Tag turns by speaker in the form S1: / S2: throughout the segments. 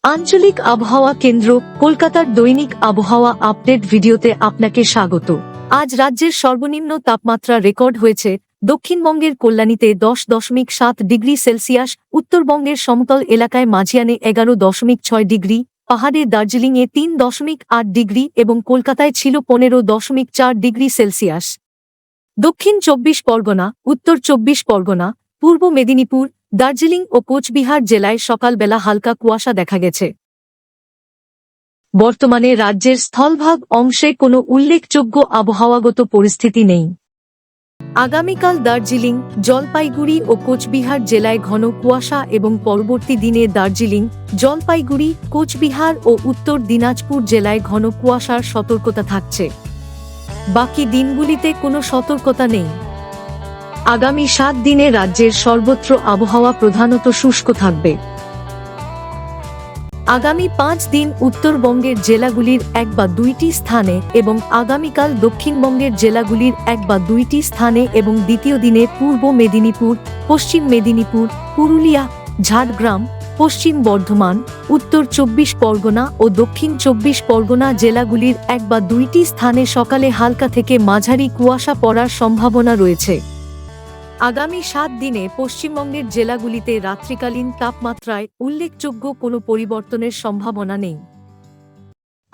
S1: আঞ্চলিক আবহাওয়া কেন্দ্র কলকাতার দৈনিক আবহাওয়া আপডেট ভিডিওতে আপনাকে স্বাগত। আজ রাজ্যের সর্বনিম্ন তাপমাত্রা রেকর্ড হয়েছে দক্ষিণবঙ্গের কল্যাণীতে 10.7 ডিগ্রি সেলসিয়াস, উত্তরবঙ্গের সমতল এলাকায় মাঝিয়ানে 11.6 ডিগ্রি, পাহাড়ে দার্জিলিংয়ে 3.8 ডিগ্রি এবং কলকাতায় ছিল 15.4 ডিগ্রি সেলসিয়াস। দক্ষিণ 24 পরগনা, উত্তর 24 পরগনা, পূর্ব মেদিনীপুর, দার্জিলিং ও কোচবিহার জেলায় সকালবেলা হালকা কুয়াশা দেখা গেছে। বর্তমানে রাজ্যের স্থলভাগ অংশে কোনো উল্লেখযোগ্য আবহাওয়াগত পরিস্থিতি নেই। আগামীকাল দার্জিলিং, জলপাইগুড়ি ও কোচবিহার জেলায় ঘন কুয়াশা এবং পরবর্তী দিনে দার্জিলিং, জলপাইগুড়ি, কোচবিহার ও উত্তর দিনাজপুর জেলায় ঘন কুয়াশার সতর্কতা থাকছে। বাকি দিনগুলিতে কোনো সতর্কতা নেই। আগামী 7 দিনে রাজ্যের সর্বত্র আবহাওয়া প্রধানত শুষ্ক থাকবে। আগামী 5 দিন উত্তরবঙ্গের জেলাগুলির 1 বা 2টি স্থানে এবং আগামীকাল দক্ষিণবঙ্গের জেলাগুলির 1 বা 2টি স্থানে এবং দ্বিতীয় দিনে পূর্ব মেদিনীপুর, পশ্চিম মেদিনীপুর, পুরুলিয়া, ঝাড়গ্রাম, পশ্চিম বর্ধমান, উত্তর 24 পরগনা ও দক্ষিণ 24 পরগনা জেলাগুলির 1 বা 2টি স্থানে সকালে হালকা থেকে মাঝারি কুয়াশা পড়ার সম্ভাবনা রয়েছে। আগামী 7 দিনে পশ্চিমবঙ্গের জেলাগুলিতে রাত্রিকালীন তাপমাত্রায় উল্লেখযোগ্য কোনো পরিবর্তনের সম্ভাবনা নেই।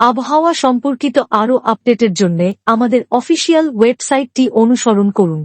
S1: আবহাওয়া সম্পর্কিত আরও আপডেটের জন্য আমাদের অফিসিয়াল ওয়েবসাইটটি অনুসরণ করুন।